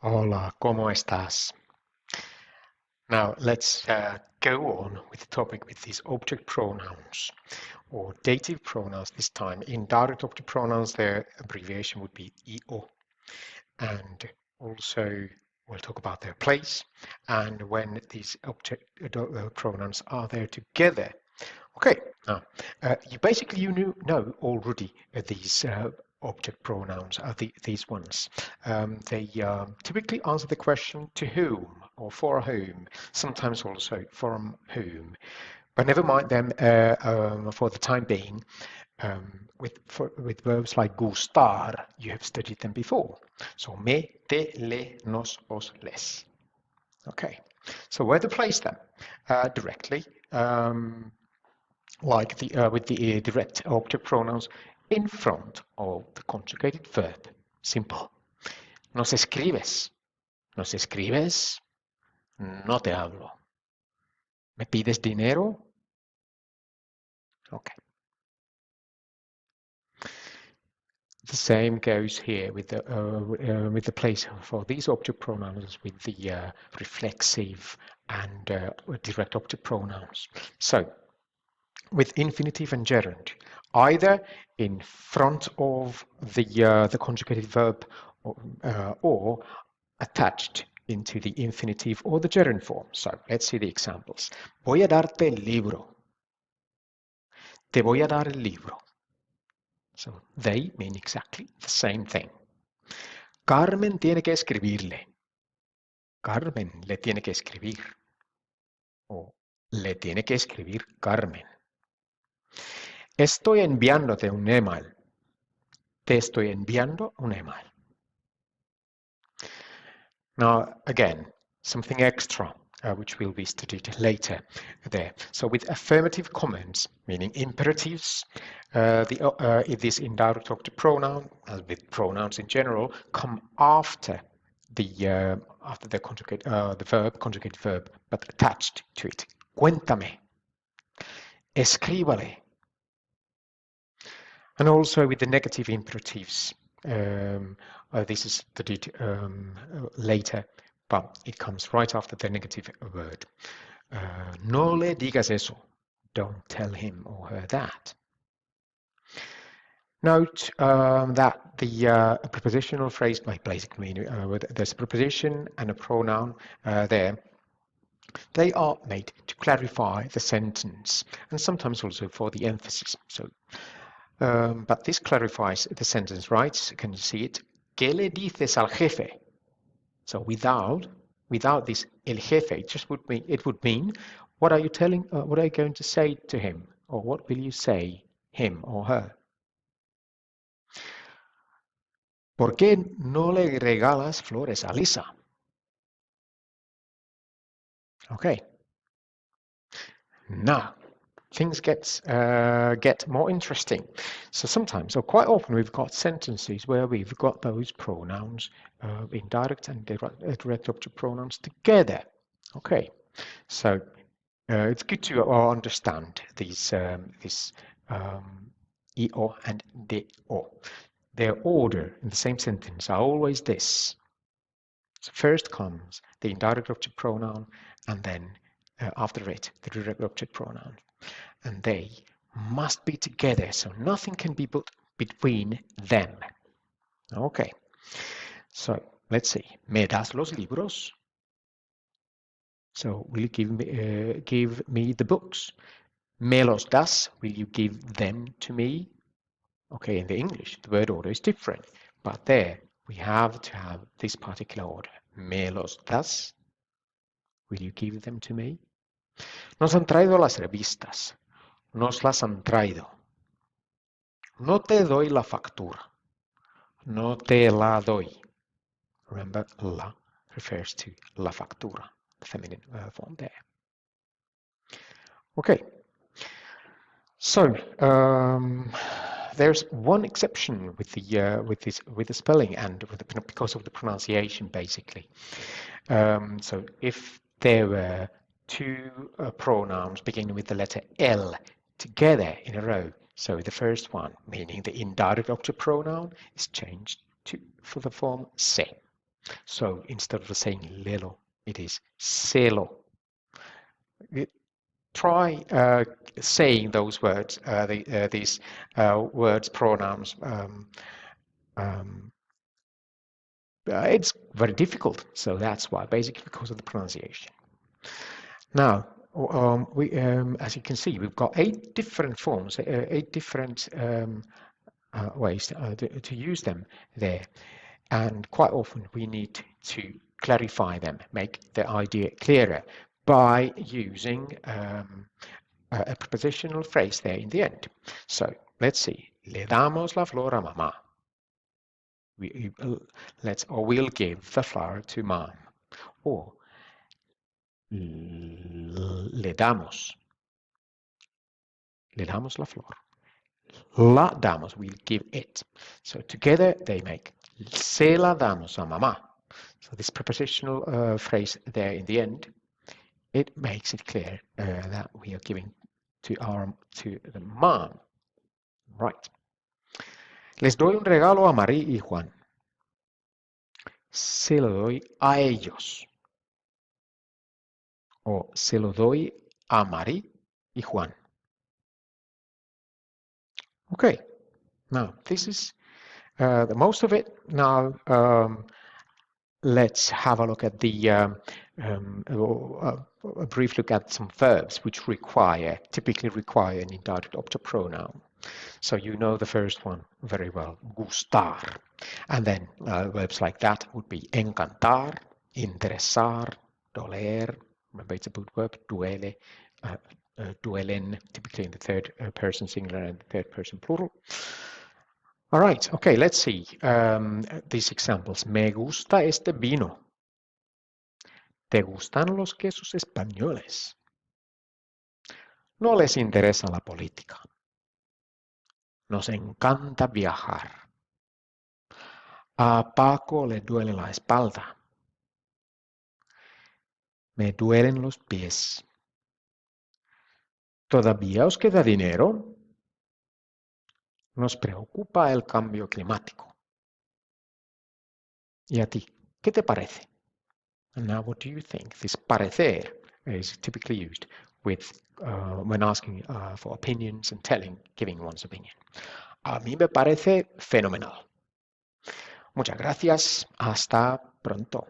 Hola, ¿cómo estás? Now let's go on with the topic with these object pronouns or dative pronouns this time. Indirect object pronouns, their abbreviation would be EO. And also we'll talk about their place and when these object pronouns are there together. Okay, now you know already these object pronouns are these ones. They typically answer the question to whom or for whom, sometimes also from whom. But never mind them for the time being. With verbs like gustar, you have studied them before. So me, te, le, nos, os, les. Okay, so where to place them? Directly. Like with the direct object pronouns in front of the conjugated verb. Simple. Nos escribes. Nos escribes. No te hablo. ¿Me pides dinero? Okay. The same goes here with the place for these object pronouns with the reflexive and direct object pronouns. So with infinitive and gerund, either in front of the conjugated verb or attached into the infinitive or the gerund form. So let's see the examples. Voy a darte el libro. Te voy a dar el libro. So they mean exactly the same thing. Carmen tiene que escribirle. Carmen le tiene que escribir. O le tiene que escribir Carmen. Estoy enviándote un email. Te estoy enviando un email. Now, again, something extra, which will be studied later there. So with affirmative comments, meaning imperatives, this indirect object pronoun, as with pronouns in general, come after the conjugate verb, but attached to it. Cuéntame. Escríbale. And also with the negative imperatives, this is studied later, but it comes right after the negative word. No le digas eso. Don't tell him or her that. Note that the prepositional phrase, like basically there's a preposition and a pronoun there. They are made to clarify the sentence and sometimes also for the emphasis. So. But this clarifies the sentence, right? Can you see it? ¿Qué le dices al jefe? So without this el jefe, it would mean, what are you going to say to him? Or what will you say him or her? ¿Por qué no le regalas flores a Lisa? Okay. Now, things get more interesting. So sometimes, or quite often, we've got sentences where we've got those pronouns, indirect and direct object pronouns together. Okay, so it's good to understand these EO and DO. Their order in the same sentence are always this. So first comes the indirect object pronoun, and then after it, the direct object pronoun. And they must be together, so nothing can be put between them. Okay, so let's see. ¿Me das los libros? So will you give me the books? ¿Me los das? Will you give them to me? Okay, in the English, the word order is different, but there we have to have this particular order. ¿Me los das? Will you give them to me? Nos han traído las revistas. Nos las han traído. No te doy la factura. No te la doy. Remember, la refers to la factura, the feminine form there. Okay. So there's one exception with the spelling and because of the pronunciation, basically. So if there were two pronouns beginning with the letter L together in a row, so the first one, meaning the indirect object pronoun, is changed for the form se. So instead of saying lelo, it is celo. Try saying those words, these words, pronouns. It's very difficult, so that's why, basically because of the pronunciation. Now, as you can see, we've got 8 different forms, 8 different ways to use them there. And quite often we need to clarify them, make the idea clearer by using a prepositional phrase there in the end. So let's see. Le damos la flor a mamá. We'll give the flower to mom. Or le damos la flor. La damos, we'll give it. So together they make se la damos a mamá. So this prepositional phrase there in the end, it makes it clear that we are giving to the mom. Right. Les doy un regalo a Marie y Juan. Se lo doy a ellos. O se lo doy a Marie y Juan. Okay. Now, this is the most of it. Now, let's have a look at a brief look at some verbs which typically require an indirect object pronoun. So you know the first one very well, gustar. And then verbs like that would be encantar, interesar, doler. Remember, it's a boot verb, duele, duelen, typically in the third person singular and the third person plural. All right, okay, let's see these examples. Me gusta este vino. ¿Te gustan los quesos españoles? No les interesa la política. Nos encanta viajar. A Paco le duele la espalda. Me duelen los pies. ¿Todavía os queda dinero? Nos preocupa el cambio climático. ¿Y a ti? ¿Qué te parece? And now what do you think? This parecer is typically used when asking for opinions and giving one's opinion. A mí me parece fenomenal. Muchas gracias. Hasta pronto.